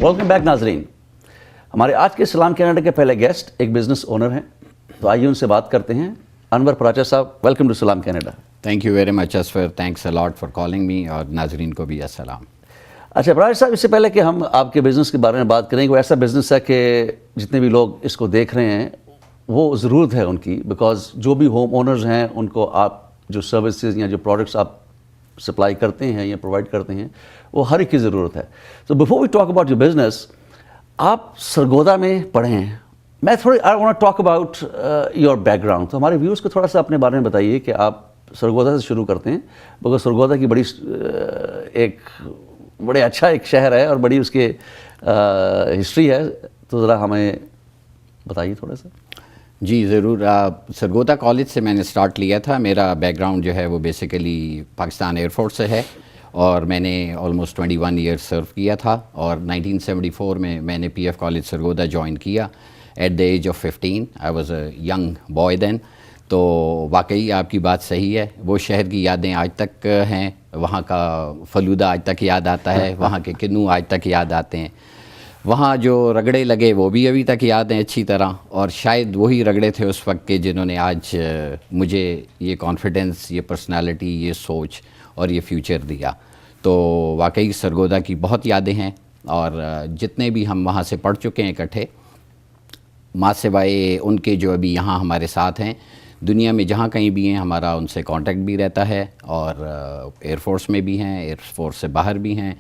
Welcome back ناظرین. ہمارے آج کے سلام کینیڈا کے پہلے گیسٹ ایک بزنس اونر ہیں, تو آئیے ان سے بات کرتے ہیں. انور پراچا صاحب, ویلکم ٹو سلام Canada. Thank you very much Asfar, thanks allot for calling me, اور ناظرین کو بھی السلام. اچھا پراچا صاحب, اس سے پہلے کہ ہم آپ کے بزنس کے بارے میں بات کریں, وہ ایسا بزنس ہے کہ جتنے بھی لوگ اس کو دیکھ رہے ہیں وہ ضرورت ہے ان کی, بیکاز جو بھی ہوم اونرز ہیں ان کو آپ جو سروسز یا جو پروڈکٹس آپ سپلائی کرتے ہیں یا پرووائڈ کرتے ہیں وہ ہر ایک کی ضرورت ہے. تو before we talk about your business, آپ سرگودا میں پڑھے ہیں. میں تھوڑی I want talk about your background. تو ہمارے ویورز کو تھوڑا سا اپنے بارے میں بتائیے کہ آپ سرگودا سے شروع کرتے ہیں, بیکاز سرگودا کی بڑے اچھا ایک شہر ہے اور بڑی اس کے ہسٹری ہے, تو ذرا ہمیں بتائیے تھوڑا سا. جی ضرور. سرگودا کالج سے میں نے سٹارٹ لیا تھا. میرا بیک گراؤنڈ جو ہے وہ بیسیکلی پاکستان ایئر فورس سے ہے, اور میں نے آلموسٹ 21 ایئر سرو کیا تھا, اور 1974 میں نے P F college Sargodha join کیا at the age of 15. I was a young boy then. تو واقعی آپ کی بات صحیح ہے, وہ شہر کی یادیں آج تک ہیں. وہاں کا فلودہ آج تک یاد آتا ہے, وہاں کے کنو آج تک یاد آتے ہیں, وہاں جو رگڑے لگے وہ بھی ابھی تک یاد ہیں اچھی طرح, اور شاید وہی رگڑے تھے اس وقت کے جنہوں نے آج مجھے یہ کانفیڈنس, یہ پرسنالٹی, یہ سوچ اور یہ فیوچر دیا. تو واقعی سرگودا کی بہت یادیں ہیں, اور جتنے بھی ہم وہاں سے پڑھ چکے ہیں اکٹھے, ماں سوائے ان کے جو ابھی یہاں ہمارے ساتھ ہیں, دنیا میں جہاں کہیں بھی ہیں ہمارا ان سے کانٹیکٹ بھی رہتا ہے, اور ایئر فورس میں بھی ہیں, ایئر فورس سے باہر بھی ہیں.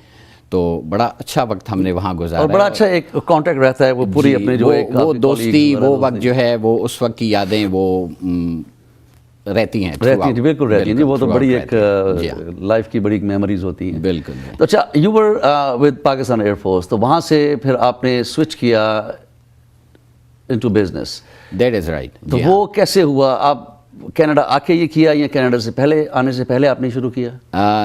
تو بڑا اچھا وقت ہم نے وہاں گزارا, اور بڑا اچھا ایک کانٹیکٹ رہتا ہے. وہ پوری اپنے جو وہ دوستی, وہ وقت جو ہے وہ اس وقت کی یادیں وہ رہتی ہیں. بالکل رہتی ہیں جی. وہ تو بڑی ایک لائف کی بڑی میموریز ہوتی ہیں. بالکل. تو اچھا, you were with Pakistan air force, تو وہاں سے پھر آپ نے سوئچ کیا into business. That is right. تو وہ کیسے ہوا؟ آپ کینیڈا آ کے یہ کیا یا کینیڈا سے پہلے, آنے سے پہلے آپ نے شروع کیا؟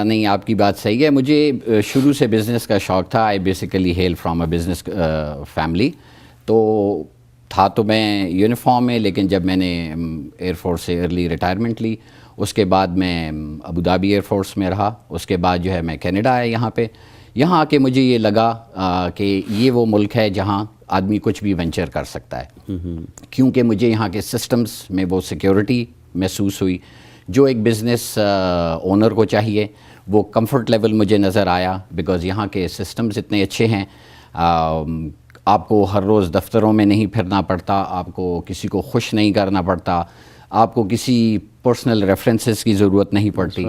نہیں, آپ کی بات صحیح ہے. مجھے شروع سے بزنس کا شوق تھا. I basically hail from a business family. تو میں یونیفارم میں, لیکن جب میں نے ایئر فورس سے ارلی ریٹائرمنٹ لی, اس کے بعد میں ابو دھابی ایئر فورس میں رہا. اس کے بعد جو ہے میں کینیڈا آیا یہاں پہ. یہاں آ کے مجھے یہ لگا کہ یہ وہ ملک ہے جہاں آدمی کچھ بھی وینچر کر سکتا ہے, کیونکہ مجھے یہاں کے سسٹمز میں وہ سیکیورٹی محسوس ہوئی جو ایک بزنس اونر کو چاہیے. وہ کمفرٹ لیول مجھے نظر آیا, بیکاز یہاں کے سسٹمز اتنے اچھے ہیں. آپ کو ہر روز دفتروں میں نہیں پھرنا پڑتا, آپ کو کسی کو خوش نہیں کرنا پڑتا, آپ کو کسی پرسنل ریفرنسز کی ضرورت نہیں پڑتی.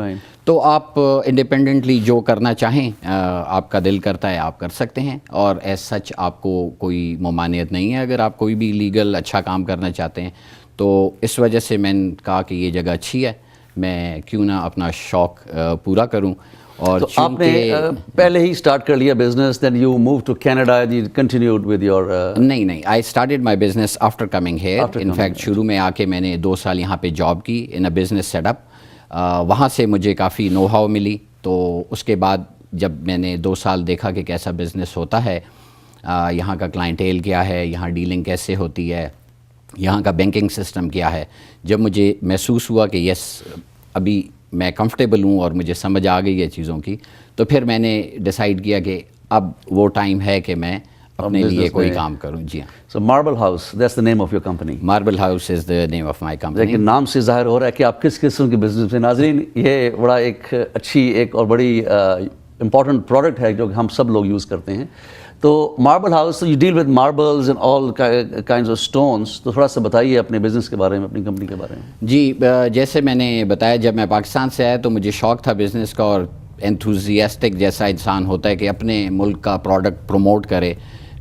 تو آپ انڈیپینڈنٹلی جو کرنا چاہیں, آپ کا دل کرتا ہے آپ کر سکتے ہیں, اور ایز سچ آپ کو کوئی ممانعت نہیں ہے اگر آپ کوئی بھی لیگل اچھا کام کرنا چاہتے ہیں. تو اس وجہ سے میں نے کہا کہ یہ جگہ اچھی ہے, میں کیوں نہ اپنا شوق پورا کروں. اور آپ نے پہلے ہی اسٹارٹ کر لیا business, then you move to Canada, you continued with your? نہیں, I started my business after coming here. In fact شروع میں آ کے میں نے 2 سال یہاں پہ جاب کی ان اے بزنس سیٹ اپ. وہاں سے مجھے کافی نو ہاؤ ملی. تو اس کے بعد جب میں نے 2 سال دیکھا کہ کیسا بزنس ہوتا ہے, یہاں کا کلائنٹیل کیا ہے, یہاں ڈیلنگ کیسے ہوتی ہے, یہاں کا بینکنگ سسٹم کیا ہے, جب مجھے محسوس ہوا کہ یس ابھی میں کمفرٹیبل ہوں اور مجھے سمجھ آ گئی ہے چیزوں کی, تو پھر میں نے ڈیسائیڈ کیا کہ اب وہ ٹائم ہے کہ میں اپنے لیے کوئی کام کروں. جی ہاں. So marble house, that's the name of your company. Marble house is the name of my company. لیکن نام سے ظاہر ہو رہا ہے کہ آپ کس قسم کے بزنس میں. ناظرین, یہ بڑا ایک اچھی ایک اور بڑی امپورٹنٹ پروڈکٹ ہے جو ہم سب لوگ یوز کرتے ہیں. تو marble house, you deal with marbles and all kinds of stones. تو تھوڑا سا بتائیے اپنے بزنس کے بارے میں, اپنی کمپنی کے بارے میں. جی, جیسے میں نے بتایا, جب میں پاکستان سے آیا تو مجھے شوق تھا بزنس کا, اور انتھوزیاسٹک جیسا انسان ہوتا ہے کہ اپنے ملک کا پروڈکٹ پروموٹ کرے.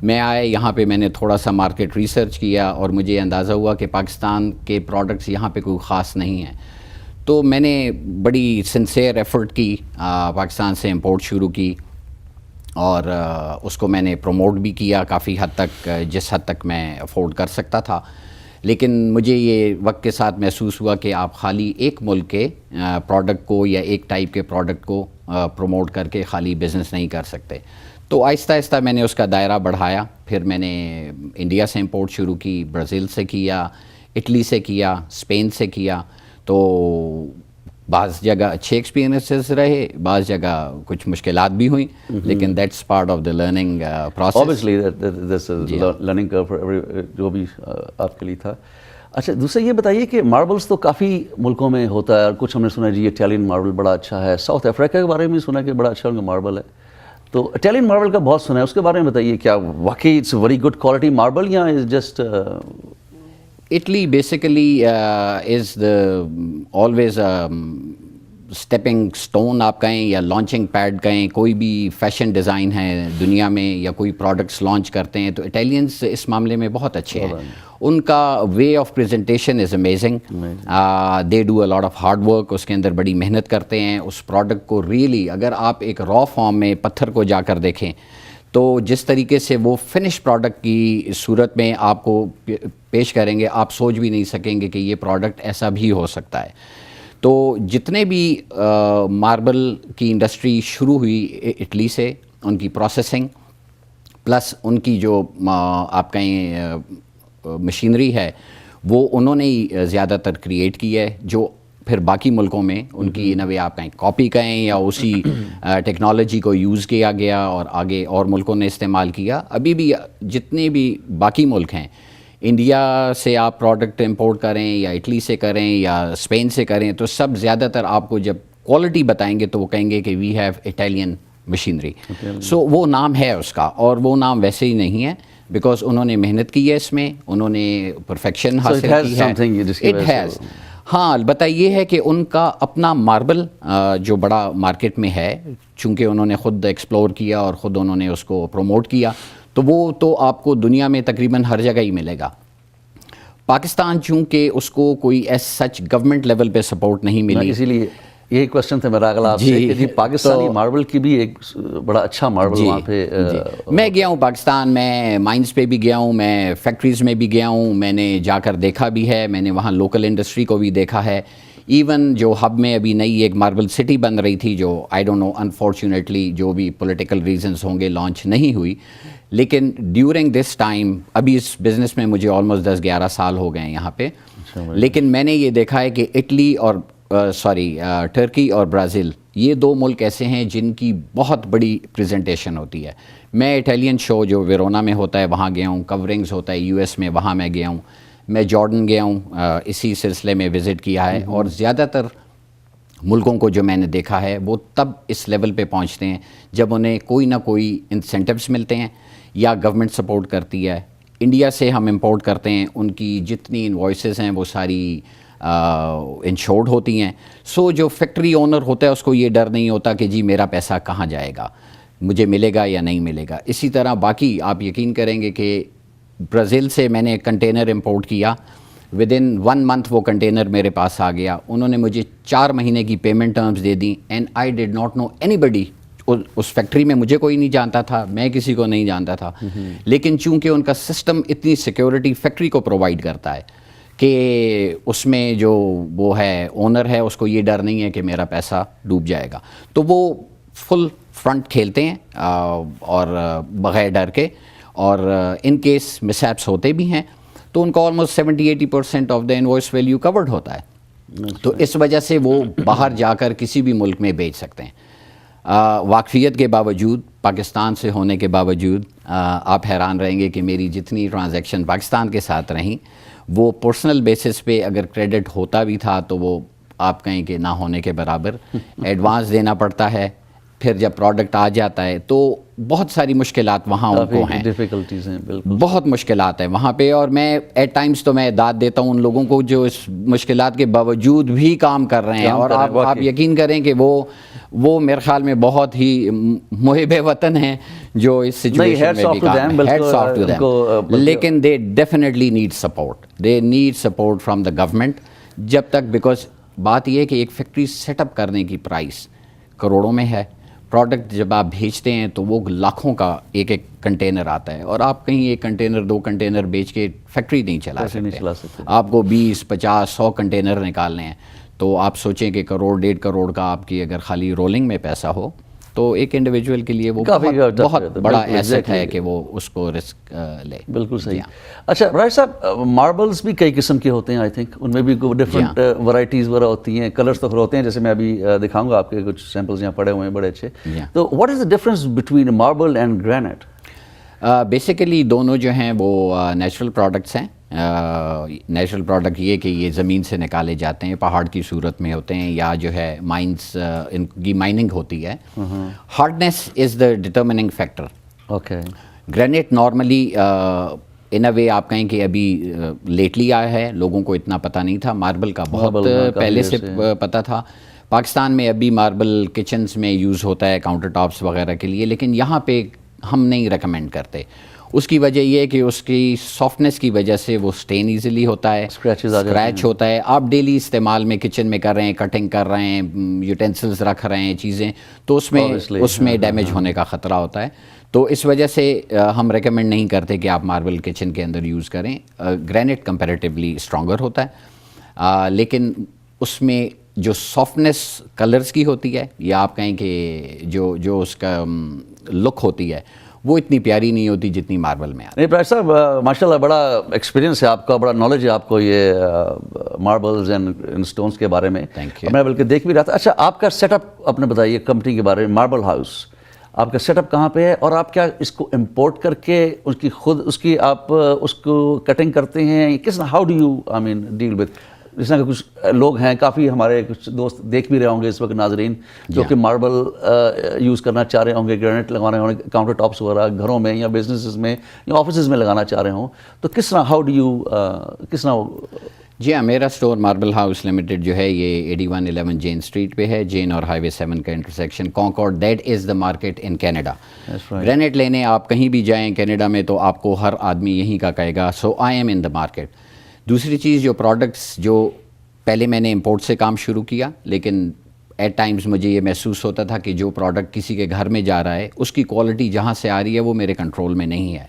میں آیا یہاں پہ, میں نے تھوڑا سا مارکیٹ ریسرچ کیا, اور مجھے اندازہ ہوا کہ پاکستان کے پروڈکٹس یہاں پہ کوئی خاص نہیں ہیں. تو میں نے بڑی سنسیئر ایفرٹ کی, پاکستان سے امپورٹ شروع کی, اور اس کو میں نے پروموٹ بھی کیا کافی حد تک, جس حد تک میں افورڈ کر سکتا تھا. لیکن مجھے یہ وقت کے ساتھ محسوس ہوا کہ آپ خالی ایک ملک کے پروڈکٹ کو یا ایک ٹائپ کے پروڈکٹ کو پروموٹ کر کے خالی بزنس نہیں کر سکتے. تو آہستہ آہستہ میں نے اس کا دائرہ بڑھایا. پھر میں نے انڈیا سے امپورٹ شروع کی, برازیل سے کیا, اٹلی سے کیا, اسپین سے کیا. تو بعض جگہ اچھے ایکسپیرینسز رہے, بعض جگہ کچھ مشکلات بھی ہوئیں, لیکن that's part of the learning process. obviously this is learning curve for every جو بھی آپ کے لیے تھا. اچھا دوسرا یہ بتائیے کہ ماربلس تو کافی ملکوں میں ہوتا ہے, اور کچھ ہم نے سنا جی اٹیلین ماربل بڑا اچھا ہے, ساؤتھ افریقہ کے بارے میں بھی سنا کہ بڑا اچھا ان کا ماربل ہے, تو اٹیلین ماربل کا بہت سنا ہے, اس کے بارے میں بتائیے کیا واقعی it's very good quality marble یا is just Italy basically is the always stepping stone آپ کہیں یا لانچنگ پیڈ کہیں, کوئی بھی فیشن ڈیزائن ہے دنیا میں یا کوئی پروڈکٹس لانچ کرتے ہیں تو اٹیلینس اس معاملے میں بہت اچھے ہیں. ان کا way of presentation is amazing, they do a lot of hard work, اس کے اندر بڑی محنت کرتے ہیں اس پروڈکٹ کو. ریئلی اگر آپ ایک را فارم میں پتھر کو جا کر دیکھیں تو جس طریقے سے وہ فنش پروڈکٹ کی صورت میں آپ کو پیش کریں گے, آپ سوچ بھی نہیں سکیں گے کہ یہ پروڈکٹ ایسا بھی ہو سکتا ہے. تو جتنے بھی ماربل کی انڈسٹری شروع ہوئی اٹلی سے, ان کی پروسیسنگ پلس ان کی جو آپ کہیں مشینری ہے وہ انہوں نے ہی زیادہ تر کریٹ کی ہے, جو پھر باقی ملکوں میں ان کی نوے آپ کہیں کاپی کہیں یا اسی ٹیکنالوجی کو یوز کیا گیا اور آگے اور ملکوں نے استعمال کیا. ابھی بھی جتنے بھی باقی ملک ہیں, انڈیا سے آپ پروڈکٹ امپورٹ کریں یا اٹلی سے کریں یا اسپین سے کریں, تو سب زیادہ تر آپ کو جب کوالٹی بتائیں گے تو وہ کہیں گے کہ وی ہیو اٹیلین مشینری. سو وہ نام ہے اس کا, اور وہ نام ویسے ہی نہیں ہے بیکاز انہوں نے محنت کی ہے اس میں, انہوں نے پرفیکشن حاصل کی ہے. It has. ہاں البتہ یہ ہے کہ ان کا اپنا ماربل جو بڑا مارکیٹ میں ہے, چونکہ انہوں نے خود ایکسپلور کیا اور خود انہوں نے اس کو پروموٹ کیا, تو وہ تو آپ کو دنیا میں تقریباً ہر جگہ ہی ملے گا. پاکستان چونکہ اس کو کوئی ایس سچ گورنمنٹ لیول پہ سپورٹ نہیں ملی, اسی لیے یہی کوشچن تھا میرا اگلا آپ سے کہ جی پاکستانی ماربل کی بھی ایک بڑا اچھا ماربل وہاں پہ. میں گیا ہوں پاکستان, میں مائنز پہ بھی گیا ہوں, میں فیکٹریز میں بھی گیا ہوں, میں نے جا کر دیکھا بھی ہے, میں نے وہاں لوکل انڈسٹری کو بھی دیکھا ہے. ایون جو ہب میں ابھی نئی ایک ماربل سٹی بن رہی تھی جو آئی ڈونٹ نو انفارچونیٹلی جو بھی پولیٹیکل ریزنس ہوں گے لانچ نہیں ہوئی, لیکن ڈیورنگ دس ٹائم, ابھی اس بزنس میں مجھے آلموسٹ 10-11 سال ہو گئے ہیں یہاں پہ, لیکن میں نے یہ دیکھا ہے کہ اٹلی اور ٹرکی اور برازیل, یہ دو ملک ایسے ہیں جن کی بہت بڑی پریزنٹیشن ہوتی ہے. میں اٹیلین شو جو ویرونا میں ہوتا ہے وہاں گیا ہوں, کورنگز ہوتا ہے یو ایس میں وہاں میں گیا ہوں, میں جارڈن گیا ہوں, اسی سلسلے میں وزٹ کیا ہے. اور زیادہ تر ملکوں کو جو میں نے دیکھا ہے وہ تب اس لیول پہ پہنچتے ہیں جب انہیں کوئی نہ کوئی انسینٹیوز ملتے ہیں یا گورنمنٹ سپورٹ کرتی ہے. انڈیا سے ہم امپورٹ کرتے ہیں, ان کی جتنی انوائسز ہیں وہ ساری انشورڈ ہوتی ہیں. سو جو فیکٹری اونر ہوتا ہے اس کو یہ ڈر نہیں ہوتا کہ جی میرا پیسہ کہاں جائے گا, مجھے ملے گا یا نہیں ملے گا. اسی طرح باقی آپ یقین کریں گے کہ برازیل سے میں نے ایک کنٹینر امپورٹ کیا, ود ان 1 month وہ کنٹینر میرے پاس آ گیا. انہوں نے مجھے 4 مہینے کی پیمنٹ ٹرمز دے دیں, and I did not know anybody. اس فیکٹری میں مجھے کوئی نہیں جانتا تھا, میں کسی کو نہیں جانتا تھا, لیکن چونکہ ان کا سسٹم اتنی سیکیورٹی فیکٹری کو پرووائڈ کرتا ہے کہ اس میں جو وہ ہے اونر ہے اس کو یہ ڈر نہیں ہے کہ میرا پیسہ ڈوب جائے گا, تو وہ فل فرنٹ کھیلتے ہیں اور بغیر ڈر کے, اور ان کیس مسہیپس ہوتے بھی ہیں تو ان کا almost 70-80% of the invoice value covered ہوتا ہے. تو اس وجہ سے وہ باہر جا کر کسی بھی ملک میں بیچ سکتے ہیں. واقفیت کے باوجود, پاکستان سے ہونے کے باوجود, آپ حیران رہیں گے کہ میری جتنی ٹرانزیکشن پاکستان کے ساتھ رہیں وہ پرسنل بیسس پہ اگر کریڈٹ ہوتا بھی تھا تو وہ آپ کہیں کہ نہ ہونے کے برابر. ایڈوانس دینا پڑتا ہے, پھر جب پروڈکٹ آ جاتا ہے تو بہت ساری مشکلات وہاں ان کو ہیں, ڈیفیکلٹیز ہیں, بالکل بہت مشکلات ہیں وہاں پہ. اور میں ایٹ ٹائمز تو میں داد دیتا ہوں ان لوگوں کو جو اس مشکلات کے باوجود بھی کام کر رہے ہیں, اور آپ یقین کریں کہ وہ میرے خیال میں بہت ہی محب وطن ہیں جو اس سچویشن میں بھی کام, ہیڈز آف ٹو دیم. لیکن they definitely need support, they need support from the government جب تک, بیکاز بات یہ ہے کہ ایک فیکٹری سیٹ اپ کرنے کی پرائس کروڑوں میں ہے. پروڈکٹ جب آپ بھیجتے ہیں تو وہ لاکھوں کا ایک کنٹینر آتا ہے, اور آپ کہیں 1 کنٹینر 2 کنٹینر بیچ کے فیکٹری نہیں چلا سکتے. آپ کو 20, 50, 100 کنٹینر نکالنے ہیں, تو آپ سوچیں کہ 1-1.5 کروڑ کا آپ کی اگر خالی رولنگ میں پیسہ ہو تو ایک انڈیویجول کے لیے وہ کافی بہت بڑا ایسٹ ہے کہ وہ اس کو رسک لے. بالکل صحیح. اچھا راج صاحب، ماربلس بھی کئی قسم کے ہوتے ہیں آئی تھنک، ان میں بھی ڈفرینٹ ورائٹیز وغیرہ ہوتی ہیں، کلرس تو ہوتے ہیں، جیسے میں ابھی دکھاؤں گا آپ کے کچھ سیمپلز یہاں پڑے ہوئے ہیں بڑے اچھے. تو what is the difference between marble and granite? Basically دونوں جو ہیں وہ نیچرل پروڈکٹس ہیں. نیچرل پروڈکٹ یہ کہ یہ زمین سے نکالے جاتے ہیں، پہاڑ کی صورت میں ہوتے ہیں، یا جو ہے مائنس ان کی مائننگ ہوتی ہے. Hardness is the determining factor. Okay. Granite normally in a way آپ کہیں کہ ابھی لیٹلی آیا ہے، لوگوں کو اتنا پتہ نہیں تھا. ماربل کا بہت پہلے سے پتہ تھا. پاکستان میں ابھی ماربل کچنز میں یوز ہوتا ہے کاؤنٹر ٹاپس وغیرہ کے لیے، لیکن یہاں پہ ہم نہیں ریکمینڈ کرتے. اس کی وجہ یہ ہے کہ اس کی سافٹنیس کی وجہ سے وہ سٹین ایزیلی ہوتا ہے، اسکریچ ہوتا ہے. آپ ڈیلی استعمال میں کچن میں کر رہے ہیں، کٹنگ کر رہے ہیں، یوٹینسلز رکھ رہے ہیں چیزیں، تو اس میں ڈیمیج ہونے کا خطرہ ہوتا ہے. تو اس وجہ سے ہم ریکمینڈ نہیں کرتے کہ آپ ماربل کچن کے اندر یوز کریں. گرینائٹ کمپیریٹیولی اسٹرانگر ہوتا ہے، لیکن اس میں جو سافٹنیس کلرز کی ہوتی ہے، یا آپ کہیں کہ جو اس کا لک ہوتی ہے، وہ اتنی پیاری نہیں ہوتی جتنی ماربل میں آتی ہے. نہیں پراج صاحب، ماشاء اللہ بڑا ایکسپیرینس ہے آپ کا، بڑا نالج ہے آپ کو یہ ماربلز اینڈ اسٹونس کے بارے میں. میں بلکہ دیکھ بھی رہا تھا. اچھا، آپ کا سیٹ اپ اپنے بتائیے کمپنی کے بارے میں. ماربل ہاؤس آپ کا سیٹ اپ کہاں پہ ہے، اور آپ کیا اس کو امپورٹ کر کے اس کی آپ اس کو کٹنگ کرتے ہیں، کس how do you I mean deal with? جس طرح کہ کچھ لوگ ہیں، کافی ہمارے کچھ دوست دیکھ بھی رہے ہوں گے اس وقت ناظرین، جو کہ ماربل یوز کرنا چاہ رہے ہوں گے، گرینائٹ لگانے ہوں گے کاؤنٹر ٹاپس وغیرہ گھروں میں یا بزنسز میں یا آفیسز میں لگانا چاہ رہے ہوں، تو کس طرح ہاؤ ڈو یو کس طرح؟ جی ہاں، میرا اسٹور ماربل ہاؤس لمیٹڈ جو ہے یہ 8111 جین اسٹریٹ پہ ہے، جین اور ہائی وے 7 کا intersection, Concord. That is the market in Canada. Granite لینے آپ کہیں بھی جائیں کینیڈا میں تو آپ کو ہر آدمی یہیں کا کہے گا سو I am in the market. دوسری چیز، جو پروڈکٹس جو پہلے میں نے امپورٹ سے کام شروع کیا، لیکن ایٹ ٹائمز مجھے یہ محسوس ہوتا تھا کہ جو پروڈکٹ کسی کے گھر میں جا رہا ہے اس کی کوالٹی جہاں سے آ رہی ہے وہ میرے کنٹرول میں نہیں ہے.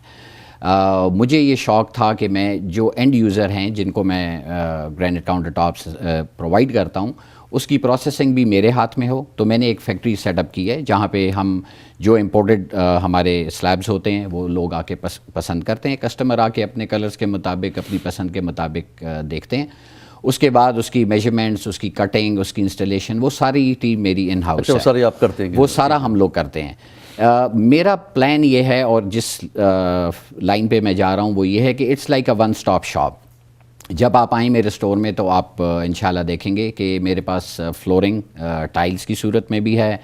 مجھے یہ شوق تھا کہ میں جو اینڈ یوزر ہیں جن کو میں گرینائٹ کاؤنٹر ٹاپس پرووائڈ کرتا ہوں، اس کی پروسیسنگ بھی میرے ہاتھ میں ہو. تو میں نے ایک فیکٹری سیٹ اپ کی ہے جہاں پہ ہم جو امپورٹڈ ہمارے سلیبز ہوتے ہیں وہ لوگ آ کے پسند کرتے ہیں. کسٹمر آ کے اپنے کلرز کے مطابق، اپنی پسند کے مطابق دیکھتے ہیں. اس کے بعد اس کی میجرمنٹس، اس کی کٹنگ، اس کی انسٹالیشن، وہ ساری ٹیم میری ان ہاؤس ہے. وہ ساری آپ کرتے ہیں؟ وہ سارا ہم لوگ کرتے ہیں. میرا پلان یہ ہے، اور جس لائن پہ میں جا رہا ہوں وہ یہ ہے کہ it's like a one stop shop. جب آپ آئیں میرے اسٹور میں تو آپ انشاءاللہ دیکھیں گے کہ میرے پاس فلورنگ ٹائلز کی صورت میں بھی ہے،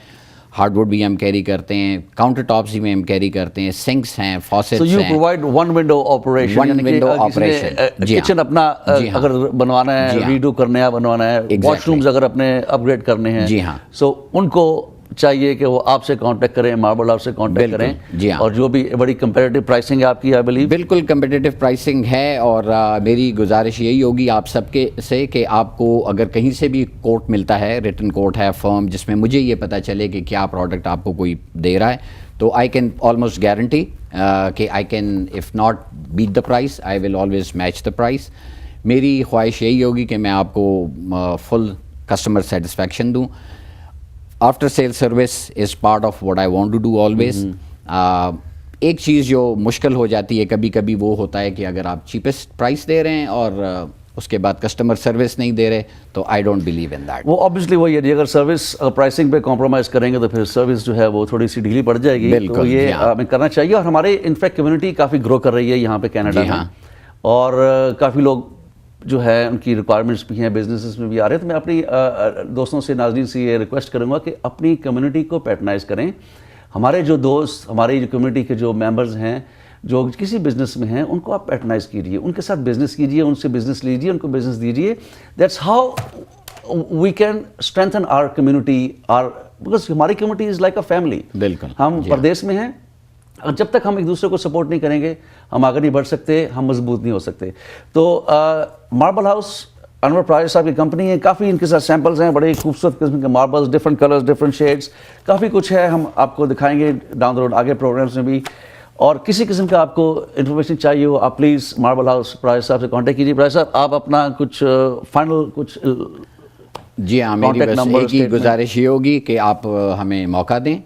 ہارڈ ووڈ بھی ہم کیری کرتے ہیں، کاؤنٹر ٹاپس بھی ہم کیری کرتے ہیں، سنکس ہیں، فاسٹس ہیں. So you provide one window operation. One window operation. جی ہاں. کچن اپنا اگر بنوانا ہے، ریڈو کرنا ہے، بنوانا ہے، واش رومز اگر اپنے اپ گریڈ کرنے ہیں، جی ہاں، سو ان کو چاہیے کہ وہ آپ سے کانٹیکٹ کریں، ماربل آپ سے کانٹیکٹ کریں. جی ہاں. اور جو بھی بڑی کمپیریٹیو پرائسنگ ہے آپ کی، آئی بلیو. بالکل کمپیٹیٹیو پرائسنگ ہے. اور میری گزارش یہی ہوگی آپ سب کے سے کہ آپ کو اگر کہیں سے بھی کوٹ ملتا ہے، ریٹن کوٹ ہے فرم، جس میں مجھے یہ پتہ چلے کہ کیا پروڈکٹ آپ کو کوئی دے رہا ہے، تو آئی کین آلموسٹ گارنٹی کہ I can if not beat the price, I will always match the price. میری خواہش یہی ہوگی کہ میں آپ کو فل کسٹمر سیٹسفیکشن دوں. After sale service is part of what I want to do always. ایک چیز جو مشکل ہو جاتی ہے کبھی کبھی وہ ہوتا ہے کہ اگر آپ چیپسٹ پرائس دے رہے ہیں اور اس کے بعد کسٹمر سروس نہیں دے رہے، تو I don't believe in that. وہ آبویسلی وہی ہے جی، اگر سروس پرائسنگ پہ کمپرومائز کریں گے تو پھر سروس جو ہے وہ تھوڑی سی ڈھیلی پڑ جائے گی. تو یہ ہمیں کرنا چاہیے. اور ہمارے انفیکٹ کمیونٹی کافی گرو کر رہی ہے یہاں پہ کینیڈا میں، اور کافی لوگ جو ہے ان کی ریکوائرمنٹس بھی ہیں، بزنسز میں بھی آ رہے ہیں. تو میں اپنی دوستوں سے، ناظرین سے یہ ریکویسٹ کروں گا کہ اپنی کمیونٹی کو پیٹرنائز کریں. ہمارے جو دوست، ہماری جو کمیونٹی کے جو ممبرز ہیں جو کسی بزنس میں ہیں، ان کو آپ پیٹرنائز کیجیے، ان کے ساتھ بزنس کیجیے، ان سے بزنس لیجیے، ان کو بزنس دیجیے. That's how we can strengthen our community, because ہماری community is like a family. بالکل. ہم پردیس میں ہیں، جب تک ہم ایک دوسرے کو سپورٹ نہیں کریں گے ہم آگے نہیں بڑھ سکتے، ہم مضبوط نہیں ہو سکتے. تو ماربل ہاؤس انور پراج صاحب کی کمپنی ہے. کافی ان کے ساتھ سیمپلز ہیں، بڑے خوبصورت قسم کے marbles, different colours, different shades, کافی کچھ ہے. ہم آپ کو دکھائیں گے ڈاؤن دا روڈ آگے پروگرامس میں بھی. اور کسی قسم کا آپ کو انفارمیشن چاہیے ہو، آپ پلیز ماربل ہاؤس پراج صاحب سے کانٹیکٹ کیجیے. پراج صاحب، آپ اپنا کچھ فائنل کچھ جی ہاں، میری Contact بس number, ایک ہی statement. گزارش یہ ہوگی کہ آپ ہمیں موقع دیں.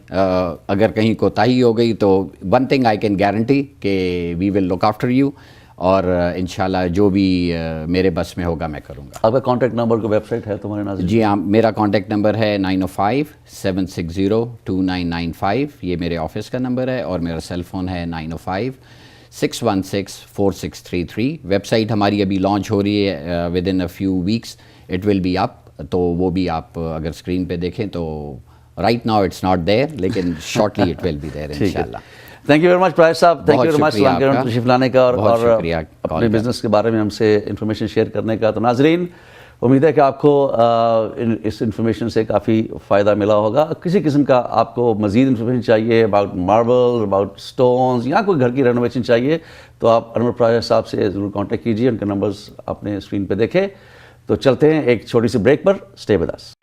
اگر کہیں کوتاہی ہو گئی تو one thing I can guarantee کہ وی ول لک آفٹر یو، اور انشاءاللہ جو بھی میرے بس میں ہوگا میں کروں گا. آپ کا کانٹیکٹ نمبر کو ویب سائٹ ہے تمہارے ناظرین؟ جی ہاں، میرا کانٹیکٹ نمبر ہے 905-760-2995. یہ میرے آفس کا نمبر ہے، اور میرا سیل فون ہے 905-616-4633. ویب سائٹ ہماری ابھی لانچ ہو رہی ہے within a few weeks, it will be up. تو وہ بھی آپ اگر اسکرین پہ دیکھیں تو right now it's not there, لیکن shortly it will be there انشاءاللہ. تھینک یو ویری مچ پرائز صاحب، تھینک یو ویری مچ شکریہ آپ کا. تشریف لانے کا بہت اور شکریہ اپنے بزنس کے بارے میں ہم سے انفارمیشن شیئر کرنے کا. تو ناظرین، امید ہے کہ آپ کو اس انفارمیشن سے کافی فائدہ ملا ہوگا. کسی قسم کا آپ کو مزید انفارمیشن چاہیے اباؤٹ ماربل، اباؤٹ اسٹونز، یا کوئی گھر کی رینوویشن چاہیے تو آپ انور پرائز صاحب سے ضرور کانٹیکٹ کیجیے. ان کے نمبرز آپ نے اسکرین پہ دیکھے. تو چلتے ہیں ایک چھوٹی سی بریک پر. Stay with us.